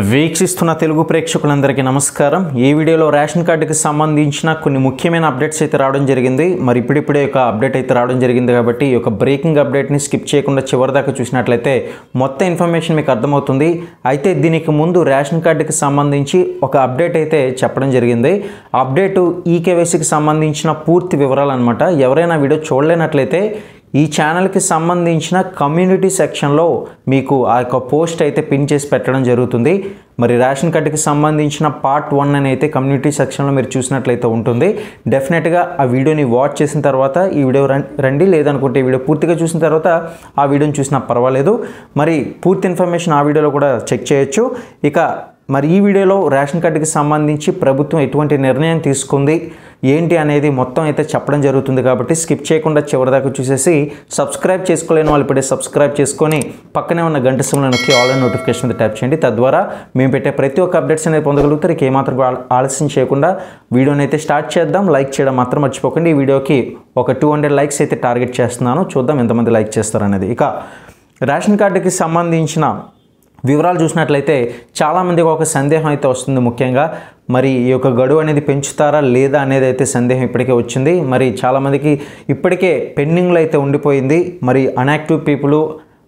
వీక్షిస్తున్న తెలుగు ప్రేక్షకులందరికీ నమస్కారం। ఈ వీడియోలో రేషన్ కార్డుకి సంబంధించిన కొన్ని ముఖ్యమైన అప్డేట్స్ అయితే రావడం జరిగింది। మరి ఇప్పుడిప్పుడే ఒక అప్డేట్ అయితే రావడం జరిగింది కాబట్టి ఈ యొక్క బ్రేకింగ్ అప్డేట్ని స్కిప్ చేయకుండా చివరి దాకా చూసినట్లయితే మొత్తం ఇన్ఫర్మేషన్ మీకు అర్థమవుతుంది। అయితే దీనికి ముందు రేషన్ కార్డుకి సంబంధించి ఒక అప్డేట్ అయితే చెప్పడం జరిగింది। అప్డేట్ ఈకేవైసీకి సంబంధించిన పూర్తి వివరాలు అన్నమాట। ఎవరైనా వీడియో చూడలేనట్లయితే ఈ ఛానల్కి సంబంధించిన కమ్యూనిటీ సెక్షన్లో మీకు ఆ యొక్క పోస్ట్ అయితే పిన్ చేసి పెట్టడం జరుగుతుంది। మరి రేషన్ కార్డుకి సంబంధించిన పార్ట్ 1 అని అయితే కమ్యూనిటీ సెక్షన్లో మీరు చూసినట్లయితే ఉంటుంది। డెఫినెట్గా ఆ వీడియోని వాచ్ చేసిన తర్వాత ఈ వీడియో రండి, లేదనుకుంటే ఈ వీడియో పూర్తిగా చూసిన తర్వాత ఆ వీడియోని చూసినా పర్వాలేదు। మరి పూర్తి ఇన్ఫర్మేషన్ ఆ వీడియోలో కూడా చెక్ చేయొచ్చు। ఇక మరి ఈ వీడియోలో రేషన్ కార్డుకి సంబంధించి ప్రభుత్వం ఎటువంటి నిర్ణయం తీసుకుంది ఏంటి అనేది మొత్తం అయితే చెప్పడం జరుగుతుంది కాబట్టి స్కిప్ చేయకుండా చివరిదాకా చూసేసి సబ్స్క్రైబ్ చేసుకోలేని వాళ్ళు ఇప్పుడే సబ్స్క్రైబ్ చేసుకొని పక్కనే ఉన్న గంట సింబల్ నొక్కి ఆల్ అండ్ నోటిఫికేషన్ మీద ట్యాప్ చేయండి। తద్వారా మేము పెట్టే ప్రతి ఒక్క అప్డేట్స్ అనేది పొందగలుగుతారు। ఇక ఏమాత్రం ఆలస్యం చేయకుండా వీడియోని అయితే స్టార్ట్ చేద్దాం। లైక్ చేయడం మాత్రం మర్చిపోకండి। ఈ వీడియోకి ఒక 200 లైక్స్ అయితే టార్గెట్ చేస్తున్నాను, చూద్దాం ఎంతమంది లైక్ చేస్తారనేది। ఇక రేషన్ కార్డుకి సంబంధించిన వివరాలు చూసినట్లయితే చాలామందికి ఒక సందేహం అయితే వస్తుంది। ముఖ్యంగా మరి ఈ యొక్క గడువు అనేది పెంచుతారా లేదా అనేది అయితే సందేహం ఇప్పటికే వచ్చింది। మరి చాలామందికి ఇప్పటికే పెండింగ్లో అయితే ఉండిపోయింది। మరి అన్యాక్టివ్ పీపుల్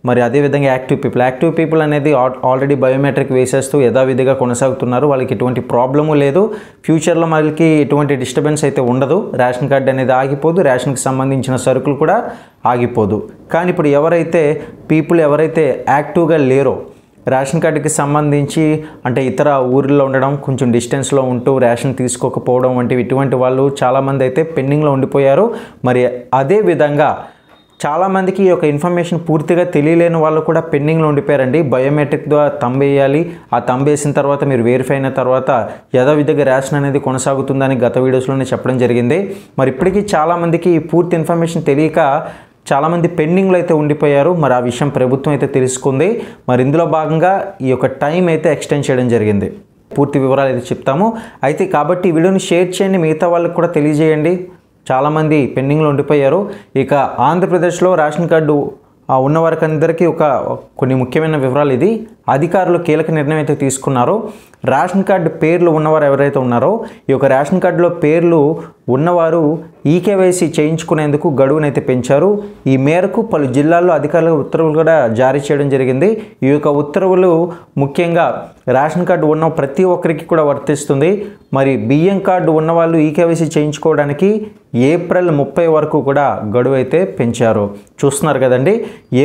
మరి అదేవిధంగా యాక్టివ్ పీపుల్ అనేది ఆల్రెడీ బయోమెట్రిక్ వేసేస్తూ యథావిధిగా కొనసాగుతున్నారు। వాళ్ళకి ఎటువంటి ప్రాబ్లము లేదు, ఫ్యూచర్లో వాళ్ళకి ఎటువంటి డిస్టర్బెన్స్ అయితే ఉండదు। రేషన్ కార్డు అనేది ఆగిపోదు, రేషన్కి సంబంధించిన సరుకులు కూడా ఆగిపోదు। కానీ ఇప్పుడు ఎవరైతే యాక్టివ్గా లేరో రేషన్ కార్డుకి సంబంధించి అంటే ఇతర ఊర్లో ఉండడం, కొంచెం డిస్టెన్స్లో ఉంటూ రేషన్ తీసుకోకపోవడం ఇటువంటి వాళ్ళు చాలామంది అయితే పెండింగ్లో ఉండిపోయారు। మరి అదేవిధంగా చాలామందికి ఈ యొక్క ఇన్ఫర్మేషన్ పూర్తిగా తెలియలేని వాళ్ళు కూడా పెండింగ్లో ఉండిపోయారండి। బయోమెట్రిక్ ద్వారా థంబ్ వేయాలి, ఆ థంబ్ వేసిన తర్వాత మీరు వెరిఫై అయిన తర్వాత యథావిధిగా రేషన్ అనేది కొనసాగుతుందని గత వీడియోస్లోనే చెప్పడం జరిగింది। మరి ఇప్పటికీ చాలామందికి ఈ పూర్తి ఇన్ఫర్మేషన్ తెలియక చాలామంది పెండింగ్లో అయితే ఉండిపోయారు। మరి ఆ విషయం ప్రభుత్వం అయితే తెలుసుకుంది। మరి ఇందులో భాగంగా ఈ యొక్క టైం అయితే ఎక్స్టెండ్ చేయడం జరిగింది। పూర్తి వివరాలు అయితే చెప్తాము। అయితే కాబట్టి ఈ వీడియోని షేర్ చేయండి, మిగతా వాళ్ళకి కూడా తెలియజేయండి। చాలామంది పెండింగ్లో ఉండిపోయారు। ఇక ఆంధ్రప్రదేశ్లో రేషన్ కార్డు ఉన్నవారికి అందరికీ కొన్ని ముఖ్యమైన వివరాలు ఇది। అధికారులు కీలక నిర్ణయం అయితే తీసుకున్నారు। రేషన్ కార్డు పేర్లు ఉన్నవారు ఎవరైతే ఉన్నారో ఈ యొక్క రేషన్ కార్డులో పేర్లు ఉన్నవారు ఈకేవైసీ చేయించుకునేందుకు గడువునైతే పెంచారు। ఈ మేరకు పలు జిల్లాల్లో అధికారుల ఉత్తర్వులు కూడా జారీ చేయడం జరిగింది। ఈ యొక్క ఉత్తర్వులు ముఖ్యంగా రేషన్ కార్డు ఉన్న ప్రతి ఒక్కరికి కూడా వర్తిస్తుంది। మరి బియ్యం కార్డు ఉన్నవాళ్ళు ఈకేవైసీ చేయించుకోవడానికి ఏప్రిల్ 30 వరకు కూడా గడువు అయితే పెంచారు। చూస్తున్నారు కదండి,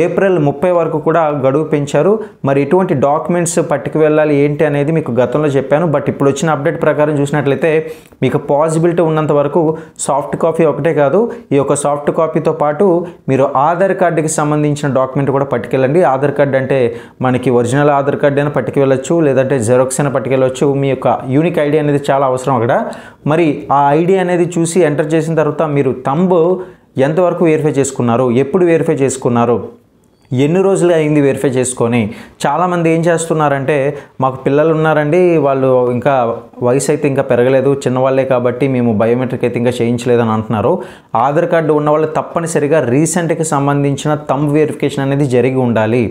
ఏప్రిల్ 30 వరకు కూడా గడువు పెంచారు। మరి ఎటువంటి డాక్యుమెంట్స్ పట్టుకు వెళ్ళాలి ఏంటి అనేది మీకు గతంలో చెప్పాను। బట్ ఇప్పుడు వచ్చిన అప్డేట్ ప్రకారం చూసినట్లయితే మీకు పాసిబిలిటీ ఉన్నంత వరకు సాఫ్ట్ కాపీ ఒకటే కాదు, ఈ యొక్క సాఫ్ట్ కాపీతో పాటు మీరు ఆధార్ కార్డుకి సంబంధించిన డాక్యుమెంట్ కూడా పట్టుకెళ్ళండి। ఆధార్ కార్డు అంటే మనకి ఒరిజినల్ ఆధార్ కార్డు అయినా పట్టుకెళ్ళచ్చు, లేదంటే జెరాక్స్ అయినా పట్టుకెళ్ళచ్చు। మీ యొక్క యూనిక్ ఐడి అనేది చాలా అవసరం అక్కడ। మరి ఆ ఐడి అనేది చూసి ఎంటర్ చేసిన తర్వాత మీరు థంబ్ ఎంతవరకు వెరిఫై చేసుకున్నారు, ఎప్పుడు వెరిఫై చేసుకున్నారు, ఎన్ని రోజులు అయింది వెరిఫై చేసుకొని। చాలామంది ఏం చేస్తున్నారంటే మాకు పిల్లలు ఉన్నారండి, వాళ్ళు ఇంకా వయసు అయితే ఇంకా పెరగలేదు, చిన్నవాళ్ళే కాబట్టి మేము బయోమెట్రిక్ అయితే ఇంకా చేయించలేదని అంటున్నారు। ఆధార్ కార్డు ఉన్నవాళ్ళు తప్పనిసరిగా రీసెంట్కి సంబంధించిన థంబ్ వెరిఫికేషన్ అనేది జరిగి ఉండాలి।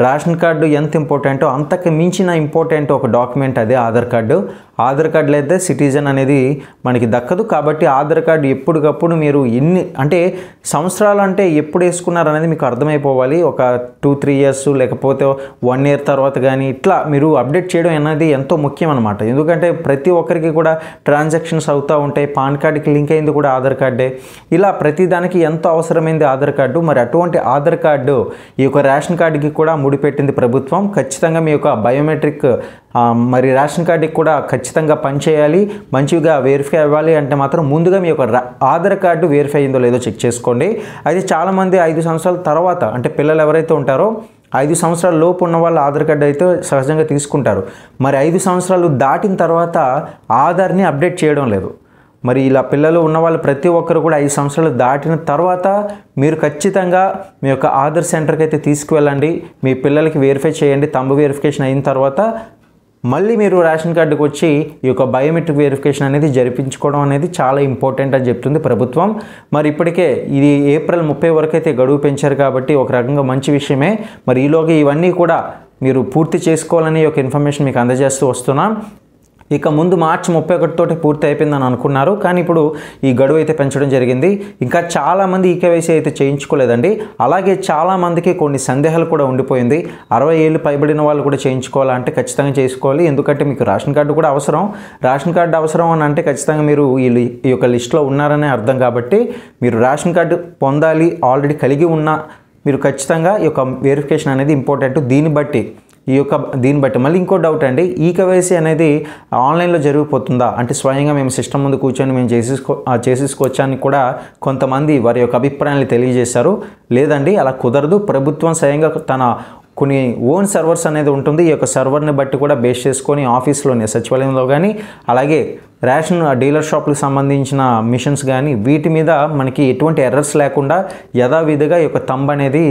రేషన్ కార్డు ఎంత ఇంపార్టెంటో అంతకు మించిన ఇంపార్టెంట్ ఒక డాక్యుమెంట్ అదే ఆధార్ కార్డు। ఆధార్ కార్డు లేదా సిటిజన్ అనేది మనకి దక్కదు కాబట్టి ఆధార్ కార్డు ఎప్పటికప్పుడు మీరు అంటే సంవత్సరాలు అంటే ఎప్పుడు వేసుకున్నారు అనేది మీకు అర్థమైపోవాలి। ఒక 2-3 ఇయర్స్ లేకపోతే 1 ఇయర్ తర్వాత కానీ ఇట్లా మీరు అప్డేట్ చేయడం అనేది ఎంతో ముఖ్యం అనమాట। ఎందుకంటే ప్రతి ఒక్కరికి కూడా ట్రాన్సాక్షన్స్ అవుతూ ఉంటాయి, పాన్ కార్డుకి లింక్ అయింది కూడా ఆధార్ కార్డే, ఇలా ప్రతి దానికి ఎంతో అవసరమైంది ఆధార్ కార్డు। మరి అటువంటి ఆధార్ కార్డు ఈ యొక్క రేషన్ కార్డుకి కూడా ముడిపెట్టింది ప్రభుత్వం। ఖచ్చితంగా మీ యొక్క బయోమెట్రిక్ మరి రేషన్ కార్డుకి కూడా ఖచ్చితంగా పనిచేయాలి, మంచిగా వెరిఫై అవ్వాలి అంటే మాత్రం ముందుగా మీ యొక్క ఆధార్ కార్డు వెరిఫై అయిందో లేదో చెక్ చేసుకోండి। అయితే చాలామంది 5 సంవత్సరాల తర్వాత అంటే పిల్లలు ఎవరైతే ఉంటారో 5 సంవత్సరాల లోపు ఉన్న వాళ్ళు ఆధార్ కార్డు అయితే సహజంగా తీసుకుంటారు। మరి 5 సంవత్సరాలు దాటిన తర్వాత ఆధార్ని అప్డేట్ చేయడం లేదు। మరి ఇలా పిల్లలు ఉన్న వాళ్ళు ప్రతి ఒక్కరు కూడా 5 సంవత్సరాలు దాటిన తర్వాత మీరు ఖచ్చితంగా మీ యొక్క ఆధార్ సెంటర్కి అయితే తీసుకువెళ్ళండి, మీ పిల్లలకి వెరిఫై చేయండి। థంబ్ వెరిఫికేషన్ అయిన తర్వాత మళ్ళీ మీరు రేషన్ కార్డుకి వచ్చి ఈ యొక్క బయోమెట్రిక్ వెరిఫికేషన్ అనేది జరిపించుకోవడం అనేది చాలా ఇంపార్టెంట్ అని చెప్తుంది ప్రభుత్వం। మరి ఇప్పటికే ఇది ఏప్రిల్ 30 వరకు అయితే గడువు పెంచారు కాబట్టి ఒక రకంగా మంచి విషయమే। మరి ఈలోగా ఇవన్నీ కూడా మీరు పూర్తి చేసుకోవాలని ఒక ఇన్ఫర్మేషన్ మీకు అందజేస్తూ వస్తున్నాం. ఇక ముందు మార్చి 31 తోటి పూర్తి అయిపోయిందని అనుకున్నారు, కానీ ఇప్పుడు ఈ గడువు అయితే పెంచడం జరిగింది. ఇంకా చాలామంది ఈకేవైసీ అయితే చేయించుకోలేదండి. అలాగే చాలామందికి కొన్ని సందేహాలు కూడా ఉండిపోయింది. 60 ఏళ్ళు పైబడిన వాళ్ళు కూడా చేయించుకోవాలంటే ఖచ్చితంగా చేసుకోవాలి, ఎందుకంటే మీకు రేషన్ కార్డు కూడా అవసరం. రేషన్ కార్డు అవసరం అని అంటే ఖచ్చితంగా మీరు ఈ యొక్క లిస్టులో ఉన్నారనే అర్థం. కాబట్టి మీరు రేషన్ కార్డు పొందాలి, ఆల్రెడీ కలిగి ఉన్న మీరు ఖచ్చితంగా ఈ యొక్క వెరిఫికేషన్ అనేది ఇంపార్టెంట్. దీన్ని బట్టి మళ్ళీ ఇంకో డౌట్ అండి, ఈకేవైసీ అనేది ఆన్లైన్లో జరిగిపోతుందా అంటే స్వయంగా మేము సిస్టమ్ ముందు కూర్చొని మేము చేసేసుకోవచ్చా అని కూడా కొంతమంది వారి యొక్క అభిప్రాయాన్ని తెలియజేశారు. లేదండి, అలా కుదరదు. ప్రభుత్వం స్వయంగా తన కొన్ని ఓన్ సర్వర్స్ అనేది ఉంటుంది. ఈ యొక్క సర్వర్ని బట్టి కూడా బేస్ చేసుకొని ఆఫీస్లోనే సచివాలయంలో కానీ అలాగే రేషన్ డీలర్ షాపులకు సంబంధించిన మిషన్స్ కానీ వీటి మీద మనకి ఎటువంటి ఎర్రర్స్ లేకుండా యథావిధిగా ఈ యొక్క థంబ్ అనేది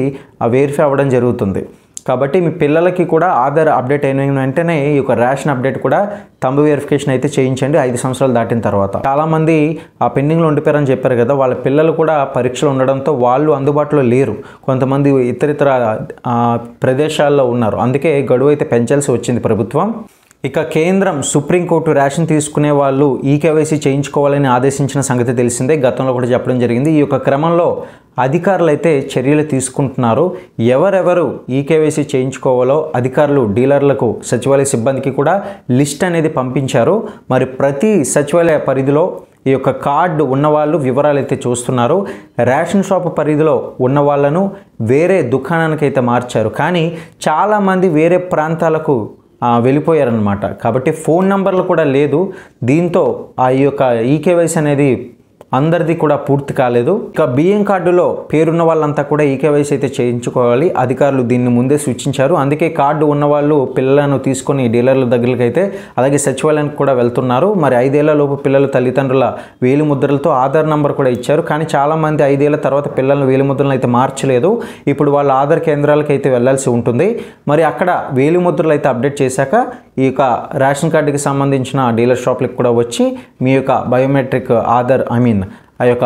వెరిఫై అవ్వడం జరుగుతుంది. కాబట్టి మీ పిల్లలకి కూడా ఆధార్ అప్డేట్ అయిన వెంటనే ఈ యొక్క రేషన్ అప్డేట్ కూడా థంబ్ వెరిఫికేషన్ అయితే చేయించండి 5 సంవత్సరాలు దాటిన తర్వాత. చాలామంది ఆ పెండింగ్లో ఉండిపోయారని చెప్పారు కదా, వాళ్ళ పిల్లలు కూడా పరీక్షలు ఉండడంతో వాళ్ళు అందుబాటులో లేరు. కొంతమంది ఇతరితర ప్రదేశాల్లో ఉన్నారు. అందుకే గడువు అయితే పెంచాల్సి వచ్చింది ప్రభుత్వం. ఇక కేంద్రం సుప్రీంకోర్టు రేషన్ తీసుకునే వాళ్ళు ఈకేవైసీ చేయించుకోవాలని ఆదేశించిన సంగతి తెలిసిందే. గతంలో కూడా చెప్పడం జరిగింది. ఈ యొక్క క్రమంలో అధికారులు అయితే చర్యలు తీసుకుంటున్నారు. ఎవరెవరు ఈకేవైసీ చేయించుకోవాలో అధికారులు డీలర్లకు సచివాలయ సిబ్బందికి కూడా లిస్ట్ అనేది పంపించారు. మరి ప్రతి సచివాలయ పరిధిలో ఈ యొక్క కార్డు ఉన్నవాళ్ళు వివరాలు అయితే చూస్తున్నారు. రేషన్ షాపు పరిధిలో ఉన్న వాళ్ళను వేరే దుకాణానికి అయితే మార్చారు, కానీ చాలామంది వేరే ప్రాంతాలకు వెళ్ళిపోయారనమాట. కాబట్టి ఫోన్ నంబర్లు కూడా లేదు. దీంతో ఈ యొక్క ఈకేవైసీ అనేది అందరిది కూడా పూర్తి కాలేదు. ఇక బియ్యం కార్డులో పేరున్న వాళ్ళంతా కూడా ఈకేవైసీ అయితే చేయించుకోవాలి. అధికారులు దీన్ని ముందే సూచించారు. అందుకే కార్డు ఉన్నవాళ్ళు పిల్లలను తీసుకొని డీలర్ల దగ్గరికి అయితే అలాగే సచివాలయానికి కూడా వెళ్తున్నారు. మరి 5 ఏళ్ల లోపు పిల్లలు తల్లిదండ్రుల వేలిముద్రలతో ఆధార్ నంబర్ కూడా ఇచ్చారు, కానీ చాలామంది 5 ఏళ్ల తర్వాత పిల్లల వేలిముద్రలను అయితే మార్చలేదు. ఇప్పుడు వాళ్ళ ఆధార్ కేంద్రాలకు అయితే వెళ్లాల్సి ఉంటుంది. మరి అక్కడ వేలిముద్రలు అయితే అప్డేట్ చేశాక ఈ యొక్క రేషన్ కార్డుకి సంబంధించిన డీలర్ షాప్లకు కూడా వచ్చి మీ యొక్క బయోమెట్రిక్ ఆధార్ ఆ యొక్క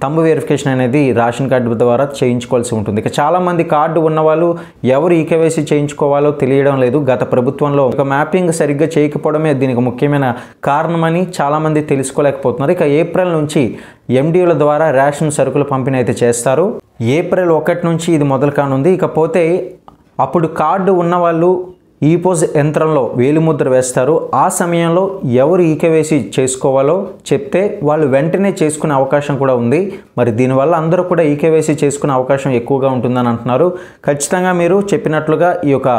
థంబ్ వెరిఫికేషన్ అనేది రేషన్ కార్డు ద్వారా చేయించుకోవాల్సి ఉంటుంది. ఇక చాలామంది కార్డు ఉన్నవాళ్ళు ఎవరు ఈకేవైసీ చేయించుకోవాలో తెలియడం లేదు. గత ప్రభుత్వంలో ఒక మ్యాపింగ్ సరిగ్గా చేయకపోవడమే దీనికి ముఖ్యమైన కారణమని చాలామంది తెలుసుకోలేకపోతున్నారు. ఇక ఏప్రిల్ నుంచి ఎండిఓల ద్వారా రేషన్ సరుకుల పంపిణీ అయితే చేస్తారు. ఏప్రిల్ 1 నుంచి ఇది మొదలు కానుంది. ఇకపోతే అప్పుడు కార్డు ఉన్నవాళ్ళు ఈపోజ్ యంత్రంలో వేలిముద్ర వేస్తారు. ఆ సమయంలో ఎవరు ఈకేవైసీ చేసుకోవాలో చెప్తే వాళ్ళు వెంటనే చేసుకునే అవకాశం కూడా ఉంది. మరి దీనివల్ల అందరూ కూడా ఈకేవైసీ చేసుకునే అవకాశం ఎక్కువగా ఉంటుందని అంటున్నారు. ఖచ్చితంగా మీరు చెప్పినట్లుగా ఈ యొక్క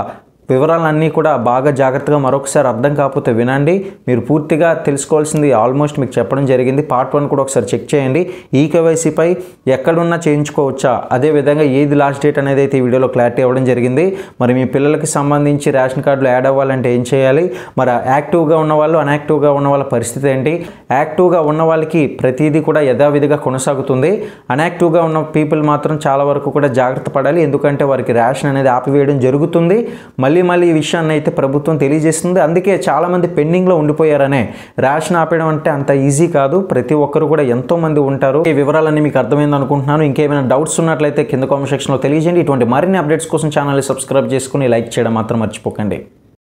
వివరాలన్నీ కూడా బాగా జాగ్రత్తగా మరొకసారి అర్థం కాకపోతే వినండి. మీరు పూర్తిగా తెలుసుకోవాల్సింది ఆల్మోస్ట్ మీకు చెప్పడం జరిగింది. పార్ట్ 1 కూడా ఒకసారి చెక్ చేయండి. ఈకేవైసీపై ఎక్కడున్నా చేయించుకోవచ్చా, అదేవిధంగా ఏది లాస్ట్ డేట్ అనేది అయితే ఈ వీడియోలో క్లారిటీ అవ్వడం జరిగింది. మరి మీ పిల్లలకి సంబంధించి రేషన్ కార్డులో యాడ్ అవ్వాలంటే ఏం చేయాలి, మరి యాక్టివ్గా ఉన్నవాళ్ళు అన్యాక్టివ్గా ఉన్న వాళ్ళ పరిస్థితి ఏంటి, యాక్టివ్గా ఉన్న వాళ్ళకి ప్రతిదీ కూడా యథావిధిగా కొనసాగుతుంది. అన్యాక్టివ్గా ఉన్న పీపుల్ మాత్రం చాలా వరకు కూడా జాగ్రత్త పడాలి, ఎందుకంటే వారికి రేషన్ అనేది ఆపివేయడం జరుగుతుంది. మళ్ళీ ఈ విషయాన్ని అయితే ప్రభుత్వం తెలియజేస్తుంది. అందుకే చాలామంది పెండింగ్లో ఉండిపోయారనే. రేషన్ ఆపేయడం అంటే అంత ఈజీ కాదు. ప్రతి ఒక్కరు కూడా ఎంతోమంది ఉంటారు. ఈ వివరాలన్నీ మీకు అర్థమైంది అనుకుంటున్నాను. ఇంకేమైనా డౌట్స్ ఉన్నట్లయితే కింద కామెంట్ సెక్షన్లో తెలియజేయండి. ఇటువంటి మరిన్ని అప్డేట్స్ కోసం ఛానల్ని సబ్స్క్రైబ్ చేసుకుని లైక్ చేయడం మాత్రం మర్చిపోకండి.